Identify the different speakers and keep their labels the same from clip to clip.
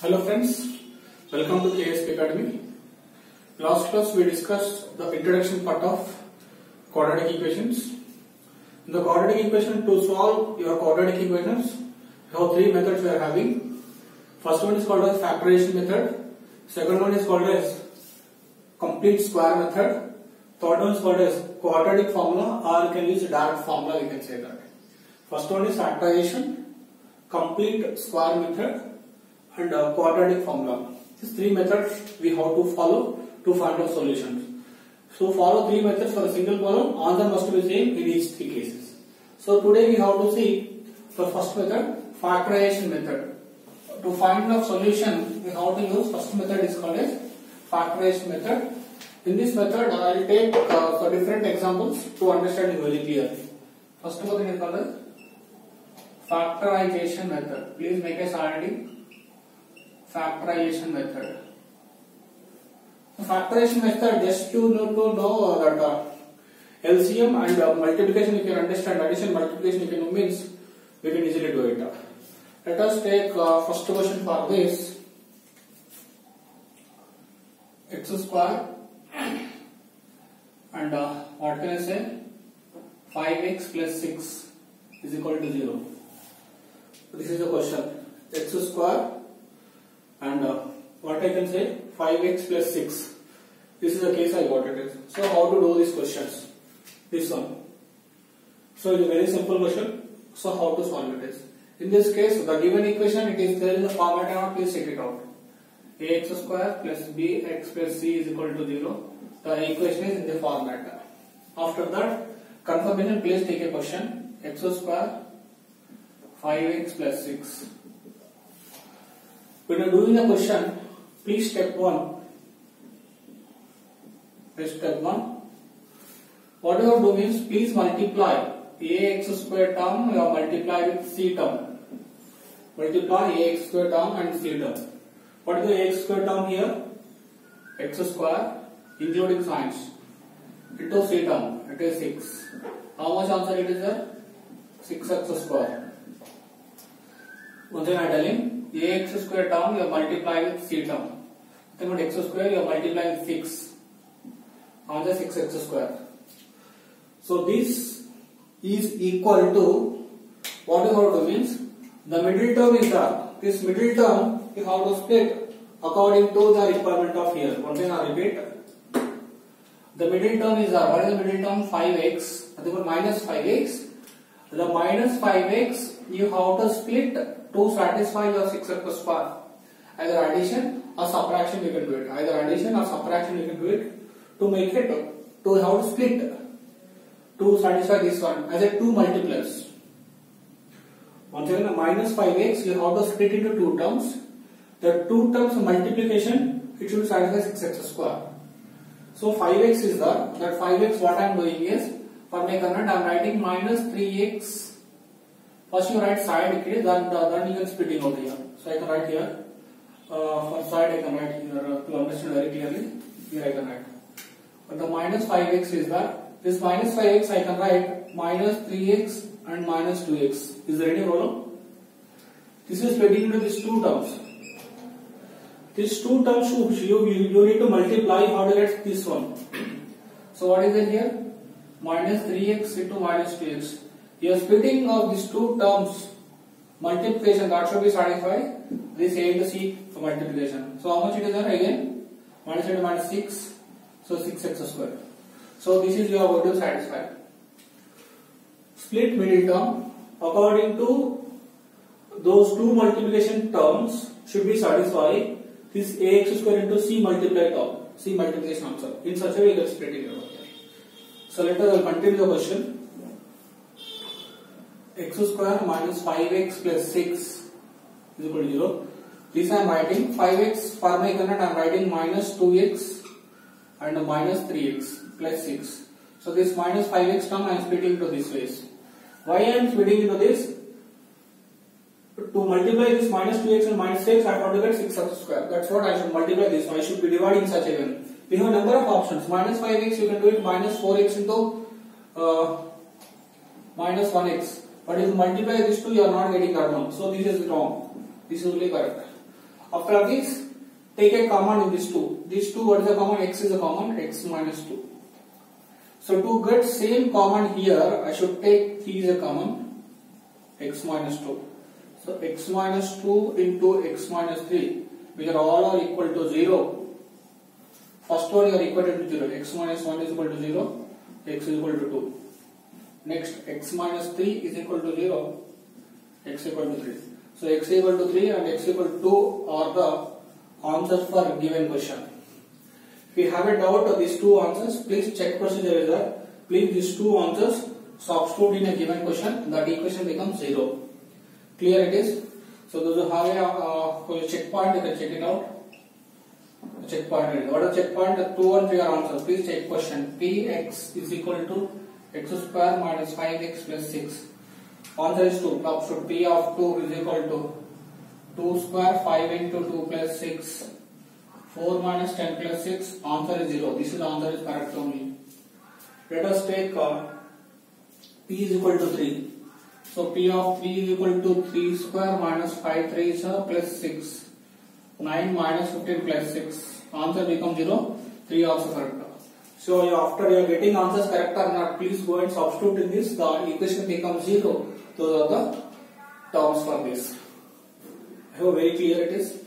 Speaker 1: Hello friends, welcome to KSK Academy. Last class we discussed the introduction part of quadratic equations. In the quadratic equation, to solve your quadratic equations, you have three methods we are having. First one is called as factorization method. Second one is called as complete square method. Third one is called as quadratic formula, or you can use direct formula, we can say that. First one is factorization, complete square method, and quadratic formula. These three methods we have to follow to find out solutions. So follow three methods for a single problem. Answer must be same in each three cases. So today we have to see the first method, factorization method. To find out solution, we have to use first method is called as factorization method. In this method, I will take for different examples to understand it very clearly. First method is called as factorization method. Please make a starting. Factorization method. The factorization method, just you need to know that LCM and multiplication you can understand, addition multiplication you can means we can easily do it. Let us take first question for this. X square and what can I say? 5x plus 6 is equal to 0. This is the question. X square and what I can say, 5x plus 6. This is the case I got it. So how to do these questions? This one. So it is a very simple question. So how to solve it is? In this case, the given equation, it is there in the format or not, please check it out. Ax square plus bx plus c is equal to 0. The equation is in the format. After that, confirmation, please take a question. X square 5x plus 6. When you are doing the question, please step 1. Step 1. What you have to do means, please multiply ax square term, you have multiply with c term. Multiply ax square term and c term. What is the ax square term here? X square including signs into c term. It is 6. How much answer it is there? 6x square. Once again I am telling. Ax square term you multiply with c term. Then with x square you multiply with 6. Answer 6x square. So this is equal to what you have to do means the middle term is that this middle term you have to split according to the requirement of here. Once again I repeat. The middle term is that what is the middle term? 5x. Therefore minus 5x. The minus 5x you have to split to satisfy your 6x square. Either addition or subtraction you can do it. Either addition or subtraction you can do it to make it to how to split to satisfy this one as a 2 multipliers. Once again, minus 5x you have to split into 2 terms. The 2 terms multiplication it should satisfy 6x square. So 5x is that 5x what I am doing is for my current I am writing minus 3x. First you write side okay, then you can splitting over here. So I can write here. For side I can write here to understand very clearly. Here I can write. But the minus 5x is that this minus 5x I can write minus 3x and minus 2x. Is there any problem? This is splitting into these 2 terms. These 2 terms you need to multiply how to get this one. So what is it here? Minus 3x into minus 2x. You are splitting of these 2 terms multiplication that should be satisfied. This A into C for multiplication. So how much it is there again? Minus into minus 6. So 6x square. So this is you are going to satisfy. Split middle term according to those 2 multiplication terms should be satisfied. This ax square into c multiplied term. C multiplication answer. In such a way you get splitting it over here. So let us continue the question. X square minus 5x plus 6 is equal to 0. This I am writing 5x for my current I am writing minus 2x and minus 3x plus 6. So this minus 5x term I am splitting into this ways. Why I am splitting into this? To multiply this minus 2x and minus 6 I have to get 6x square. That's what I should multiply this. I should be dividing such a way. We have a number of options. Minus 5x you can do it minus 4x into minus 1x. But if you multiply this two, you are not getting that one. So this is wrong. This is only correct. After this, take a common in these two. These two, what is the common? X is a common, x minus 2. So to get same common here, I should take 3 is a common, x minus 2. So x minus 2 into x minus 3, which all are equal to 0. First one you are equal to 0, x minus 1 is equal to 0, x is equal to 2. Next, x minus 3 is equal to 0, x equal to 3. So x equal to 3 and x equal to 2 are the answers for given question. If you have a doubt of these two answers, please check procedure is that. Please these two answers substitute in a given question, that equation becomes 0. Clear it is? So those who have a checkpoint, you can check it out. Checkpoint. What is checkpoint? The 2 and 3 are answers. Please check question. Px is equal to x square minus 5x plus 6. Answer is 2. Top should P of 2 is equal to 2 square 5 into 2 plus 6. 4 minus 10 plus 6. Answer is 0. This is the answer is correct only. Let us take P is equal to 3. So P of 3 is equal to 3 square minus 5 3 is plus 6. 9 minus 15 plus 6. Answer becomes 0. 3 also correct. So after you are getting answers correct or not, please go and substitute in this. The equation becomes 0. Those are the terms for this. I hope very clear it is.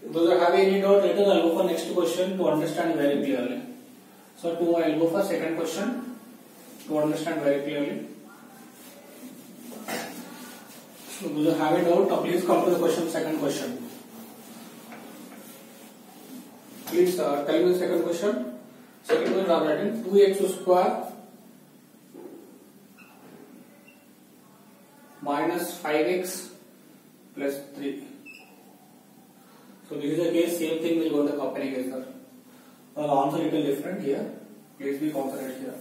Speaker 1: If those are having any doubt, later I will go for next question to understand very clearly. So I will go for second question to understand very clearly. So those who have a doubt, please come to the question, second question. Please tell me the second question. Second one I am writing 2x square minus 5x plus 3. So this is the case, same thing will go to the company case, sir. The answer is little different here. Please be considerate here.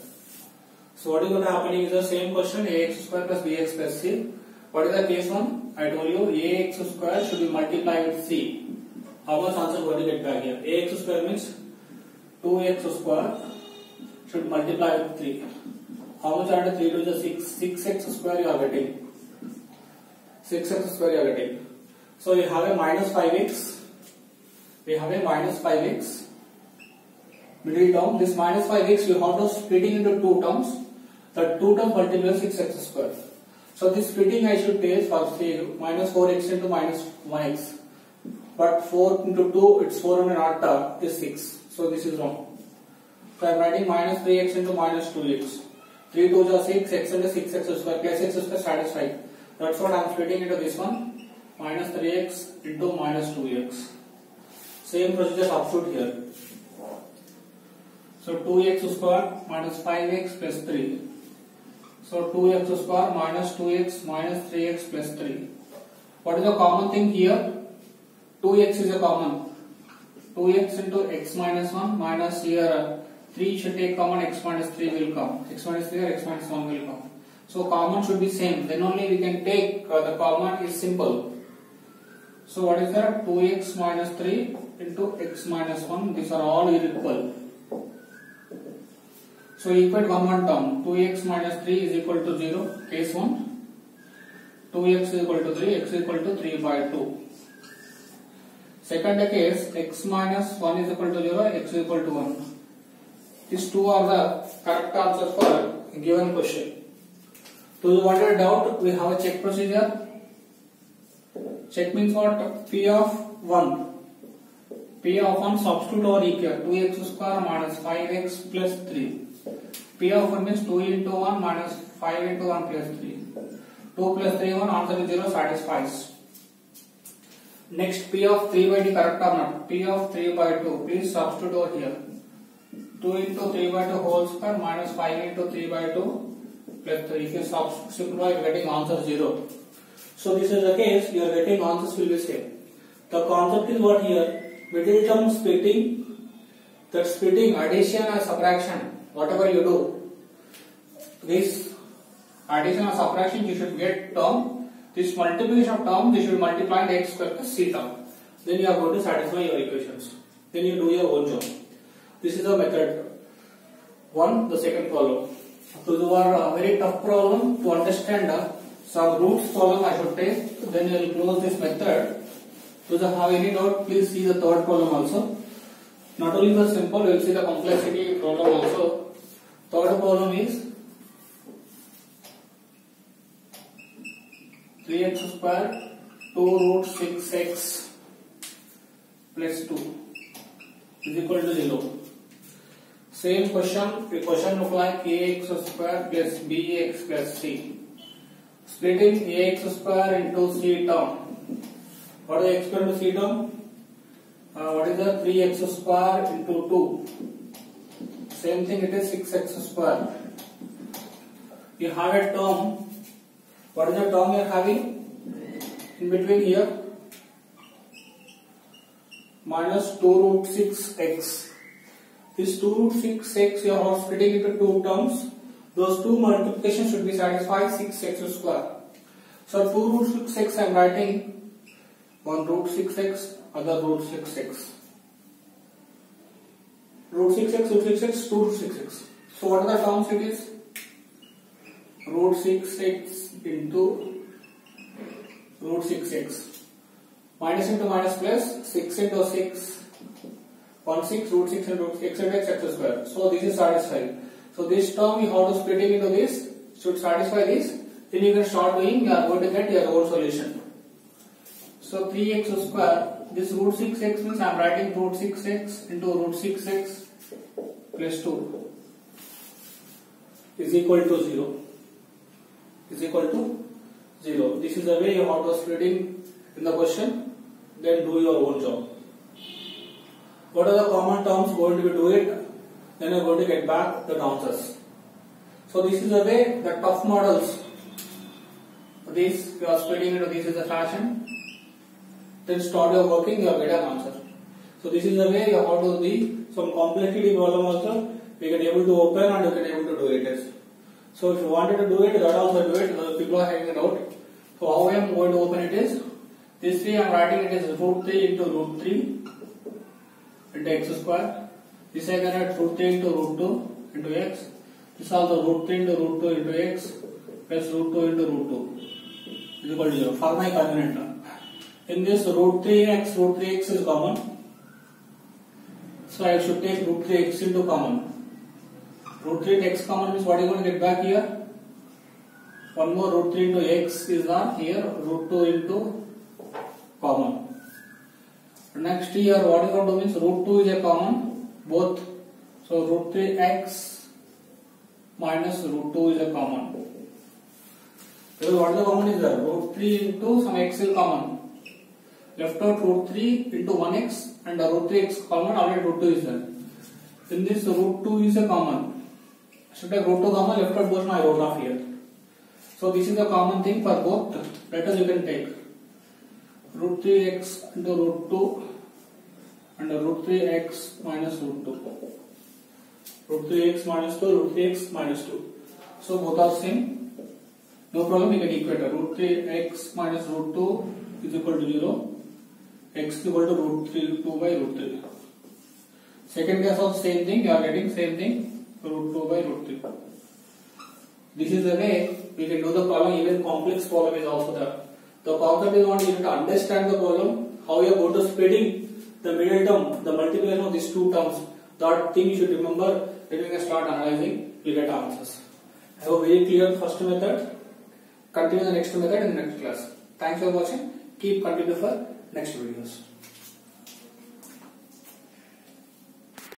Speaker 1: So what is going to happen is the same question, ax square plus bx plus c. What is the case one? I told you ax square should be multiplied with c. How much answer going to get back here? Ax square means 2x square should multiply with 3. How much are the 3 to the 6? 6x square you are getting. 6x square you are getting. So you have a minus 5x. We have a minus 5x. Middle term. This minus 5x you have to splitting into two terms. The two terms multiply 6x square. So this splitting I should take for say minus 4x into minus 1x. But 4 into 2, it's 4 and not is 6. So this is wrong. So I am writing minus 3x into minus 2x. 3 2 is 6, x into 6x square plus x square satisfied. That's what I am splitting into this one. Minus 3x into minus 2x. Same procedure substitute here. So 2x square minus 5x plus 3. So 2x square minus 2x minus 3x plus 3. What is the common thing here? 2x is a common. 2x into x minus 1 minus here 3 should take common, x minus 3 will come. X minus 3 or x minus 1 will come. So common should be same. Then only we can take the common is simple. So what is that? 2x minus 3 into x minus 1. These are all equal. So equate one term. 2x minus 3 is equal to 0. Case 1. 2x is equal to 3. X is equal to 3 by 2. Second case, x minus 1 is equal to 0, x is equal to 1. These two are the correct answers for given question. To the wanted doubt, we have a check procedure. Check means what? P of 1. P of 1 substitute over equal 2x square minus 5x plus 3. P of 1 means 2 into 1 minus 5 into 1 plus 3. 2 plus 3 1, answer is 0, satisfies. Next, P of 3 by 2 correct or not? P of 3 by 2. Please substitute over here. 2 into 3 by 2 whole square minus 5 into 3 by 2 plus 3. If you simplify, you are getting answer 0. So this is the case, you are getting answers will be same. The concept is what here? Middle term splitting. That splitting, addition or subtraction, whatever you do. This addition or subtraction, you should get term. This multiplication of term, they should multiply the x square plus c term. Then you are going to satisfy your equations. Then you do your own job. This is the method 1, the second problem. So those are a very tough problem to understand. Some roots problem I should take. Then you will close this method. So if you have any doubt, please see the third problem also. Not only the simple, we will see the complexity problem also. Third problem is 3x square 2 root 6x plus 2 is equal to 0. Same question, the question look like ax square plus bx plus c. Splitting ax square into c term. What is x square into c term? What is the 3x square into 2? Same thing, it is 6x square. You have a term. What is the term you are having? In between here, minus 2 root 6x. This 2 root 6x you are splitting into two terms. Those two multiplications should be satisfied 6x square. So 2 root 6x I am writing, one root 6x, other root 6x. Root 6x, root 6x, 2 root 6x. So what are the terms it is? Root 6x into root 6x. Minus into minus plus, 6 into 6, 1 6, root 6 into root 6 into x square. So this is satisfied. So this term you have to split it into this, should satisfy this. Then you can start doing, you are going to get your own solution. So 3x square, this root 6x means I am writing root 6x into root 6x plus 2 is equal to 0. Is equal to 0. This is the way you have to split in the question, then do your own job. What are the common terms going to be do it? Then you are going to get back the answers. So this is the way the tough models. This you are splitting into this is the fashion. Then start your working, you will get an answer. So this is the way you have to do some complexity problem also. You can able to open and you can able to do it. So if you wanted to do it, that also do it. The people are having a doubt. So how I am going to open it is, this 3 I am writing it is root 3 into root 3 into x square. This I can write root 3 into root 2 into x. This also root 3 into root 2 into x plus root 2 into root 2 is equal to 0 for my convenient term. In this root 3x is common. So I should take root 3x into common. Root 3x common means what are you going to get back here? One more root 3 into x is the here, root 2 into common. Next here what is going to do means root 2 is a common, both. So root 3x minus root 2 is a common. So what is the common is there? Root 3 into some x is common. Left out root 3 into 1x and the root 3x common, already root 2 is there. In this root 2 is a common. Should take root 2 common, left out portion I wrote off here. So this is the common thing for both. Letters you can take. Root 3x into root 2 and root 3x minus root 2. Root 3x minus 2, root 3x minus 2. So both are same. No problem, you can equate. Root 3x minus root 2 is equal to 0. X is equal to root 3, 2 by root 3. Second case also same thing, you are getting same thing, root 2 by root 3. This is the way we can do the problem, even complex problem is also there. The concept is not you to understand the problem, how you are going to splitting the middle term, the multiplication of these two terms. That thing you should remember, then you can start analyzing, you get answers. I have a very clear first method, continue the next method in the next class. Thanks for watching, keep continue for next videos.